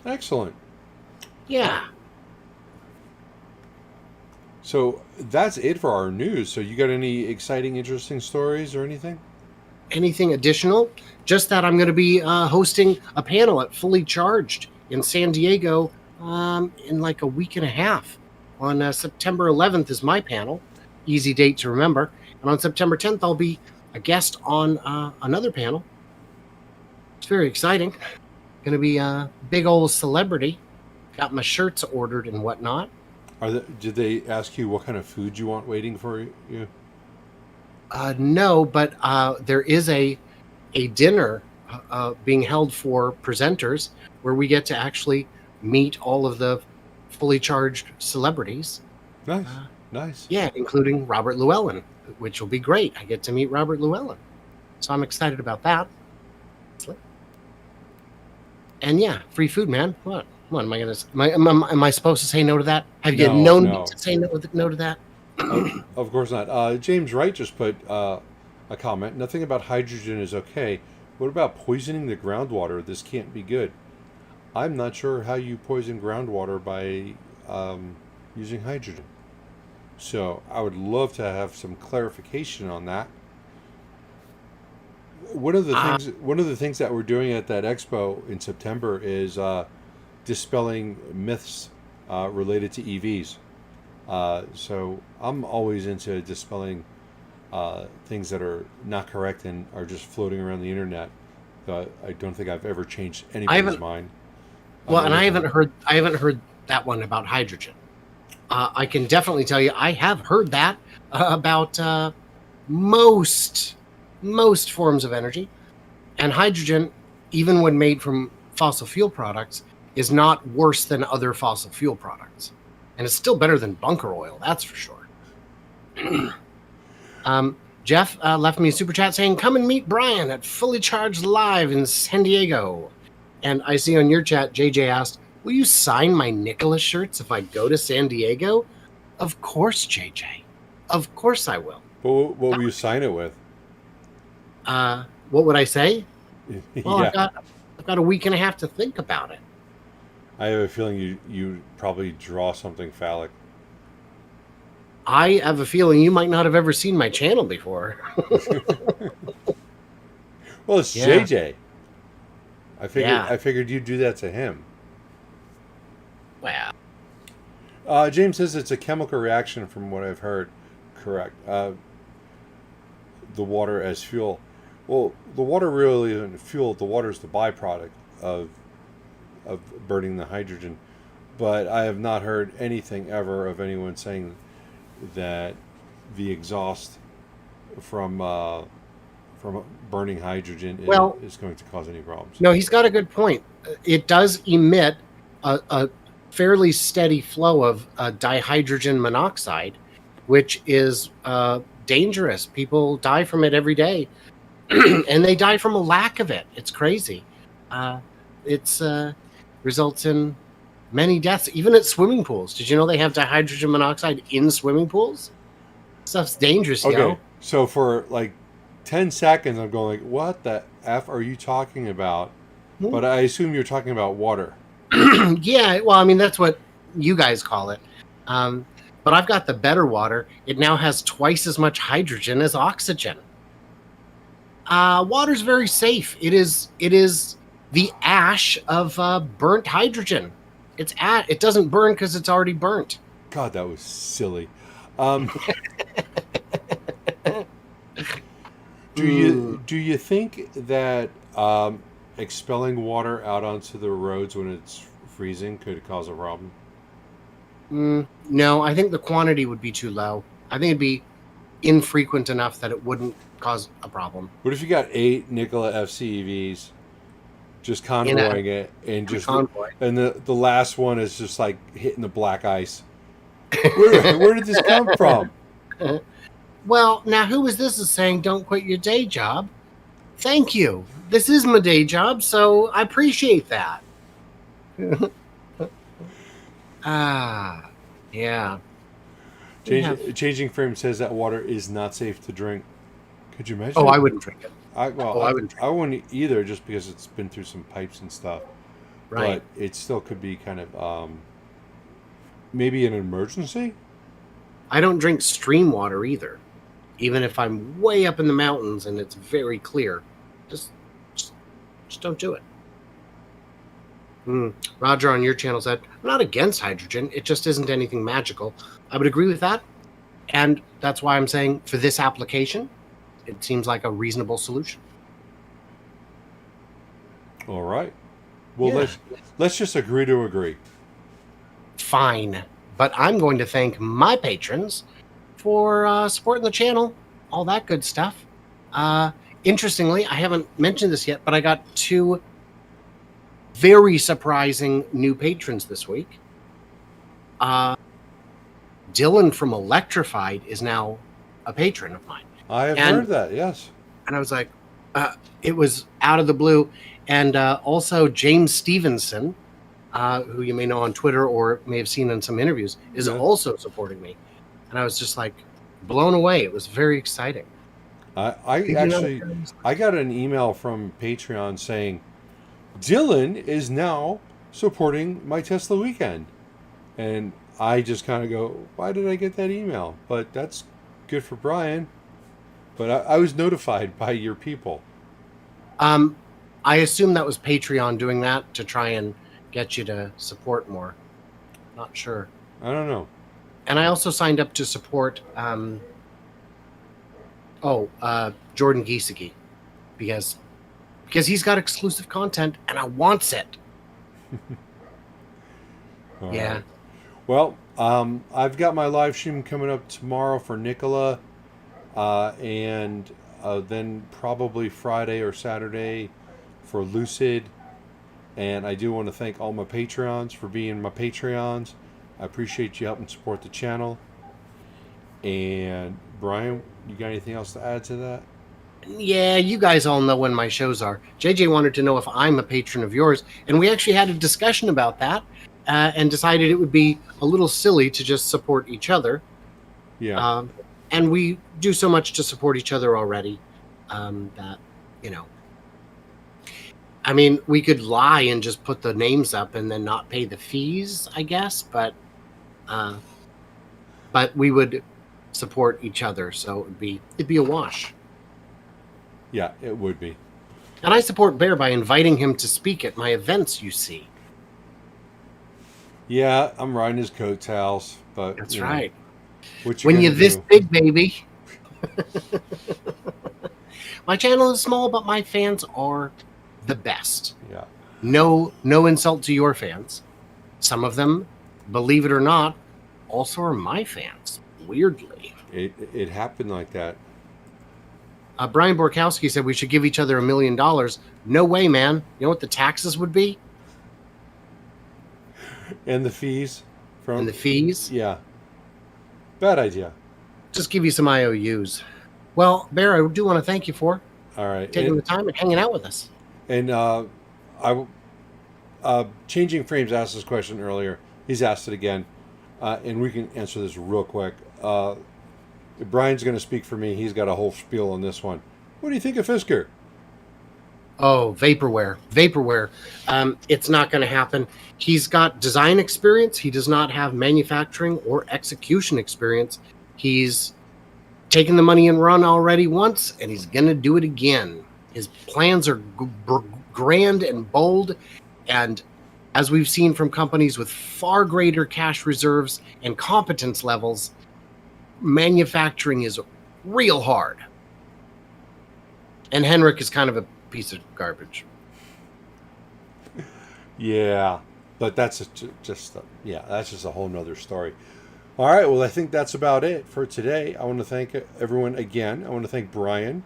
Excellent. Yeah. So that's it for our news. So you got any exciting, interesting stories or anything? Anything additional? Just that I'm going to be hosting a panel at Fully Charged in San Diego in like a week and a half. On September 11th is my panel. Easy date to remember. And on September 10th, I'll be a guest on another panel. It's very exciting. Going to be a big old celebrity. Got my shirts ordered and whatnot. Did they ask you what kind of food you want waiting for you? No, but there is a dinner being held for presenters where we get to actually meet all of the fully charged celebrities. Nice, nice. Yeah, including Robert Llewellyn, which will be great. I get to meet Robert Llewellyn, so I'm excited about that. And yeah, free food, man. What am I gonna? Am I supposed to say no to that? Have you known me to say no to that? Of course not. James Wright just put a comment. Nothing about hydrogen is okay. What about poisoning the groundwater? This can't be good. I'm not sure how you poison groundwater by using hydrogen. So I would love to have some clarification on that. One of the things that we're doing at that expo in September is dispelling myths related to EVs. So I'm always into dispelling things that are not correct and are just floating around the internet. I don't think I've ever changed anybody's mind. Well, and I haven't heard that one about hydrogen. I can definitely tell you I have heard that about most forms of energy, and hydrogen, even when made from fossil fuel products, is not worse than other fossil fuel products, and it's still better than bunker oil, that's for sure. Jeff left me a super chat saying, come and meet Brian at Fully Charged Live in San Diego. And I see on your chat, JJ asked, will you sign my Nikola shirts if I go to San Diego? Of course, JJ. Of course I will. What will you sign it with? What would I say? Well, Yeah. I've got a week and a half to think about it. I have a feeling you probably draw something phallic. I have a feeling you might not have ever seen my channel before. Well, it's JJ. I figured you'd do that to him. Well, James says it's a chemical reaction from what I've heard. Correct. The water as fuel. Well, the water really isn't fuel. The water is the byproduct of burning the hydrogen. But I have not heard anything ever of anyone saying that the exhaust from burning hydrogen Well, is going to cause any problems. no, he's got a good point. It does emit a fairly steady flow of dihydrogen monoxide, which is dangerous. People die from it every day, and they die from a lack of it. It's crazy. It's results in many deaths, even at swimming pools. Did you know they have dihydrogen monoxide in swimming pools? Stuff's dangerous, Okay, yo. so for like 10 seconds, I'm going like, what the F are you talking about? But I assume you're talking about water. Yeah, well, I mean, that's what you guys call it. But I've got the better water. It now has twice as much hydrogen as oxygen. Water's very safe. It is the ash of burnt hydrogen. It doesn't burn because it's already burnt. God, that was silly. Do you think that expelling water out onto the roads when it's freezing could cause a problem? No, I think the quantity would be too low. I think it'd be infrequent enough that it wouldn't cause a problem. What if you got 8 Nikola FCEVs just convoying it, and just convoy, and the last one is just like hitting the black ice? Where did this come from? Well, now who is this is saying don't quit your day job? Thank you. This is my day job, so I appreciate that. Yeah. Changing Frame says that water is not safe to drink. Could you imagine? Oh, I wouldn't drink it. I wouldn't either, just because it's been through some pipes and stuff. Right. But it still could be kind of maybe an emergency. I don't drink stream water either, even if I'm way up in the mountains and it's very clear. Just don't do it. Roger on your channel said, I'm not against hydrogen. It just isn't anything magical. I would agree with that. And that's why I'm saying for this application, it seems like a reasonable solution. All right. Well, Yeah. let's just agree to agree. Fine. But I'm going to thank my patrons for supporting the channel, all that good stuff. Interestingly, I haven't mentioned this yet, but I got 2 very surprising new patrons this week. Dylan from Electrified is now a patron of mine. I have heard that, yes. And I was like, it was out of the blue. And also James Stevenson, who you may know on Twitter or may have seen in some interviews, is also supporting me. And I was just like blown away. It was very exciting. I got an email from Patreon saying, Dylan is now supporting my Tesla weekend. And I just kind of go, why did I get that email? But that's good for Brian. But I was notified by your people. I assume that was Patreon doing that to try and get you to support more. Not sure. I don't know. And I also signed up to support Jordan Giesecke because he's got exclusive content and I wants it. Yeah. Right. Well, I've got my live stream coming up tomorrow for Nikola, and then probably Friday or Saturday for Lucid. And I do want to thank all my Patreons for being my Patreons. I appreciate you helping support the channel. And Brian, you got anything else to add to that? Yeah, you guys all know when my shows are. JJ wanted to know if I'm a patron of yours, and we actually had a discussion about that and decided it would be a little silly to just support each other. Yeah. And we do so much to support each other already that, I mean, we could lie and just put the names up and then not pay the fees, I guess, but we would support each other, so it'd be a wash. Yeah, it would be. And I support Bear by inviting him to speak at my events, you see. Yeah, I'm riding his coattails, but that's right. When you're this big, baby. My channel is small, but my fans are the best. Yeah. No insult to your fans. Some of them, believe it or not, also are my fans. Weirdly. it happened like that. Brian Borkowski said we should give each other $1 million. No way, man. You know what the taxes would be? And the fees from And the fees? Yeah. Bad idea. Just give you some IOUs. Well, Bear, I do want to thank you for All right. taking the time and hanging out with us. And Changing Frames asked this question earlier. He's asked it again, and we can answer this real quick. Brian's going to speak for me. He's got a whole spiel on this one. What do you think of Fisker? Oh, vaporware. It's not going to happen. He's got design experience. He does not have manufacturing or execution experience. He's taken the money and run already once, and he's going to do it again. His plans are grand and bold, and as we've seen from companies with far greater cash reserves and competence levels, manufacturing is real hard. And Henrik is kind of a piece of garbage. Yeah, but that's just a whole nother story. All right, well, I think that's about it for today. I want to thank everyone again. I want to thank Brian,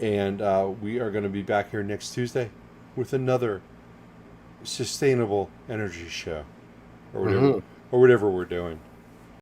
and we are going to be back here next Tuesday with another sustainable energy show, or whatever we're doing.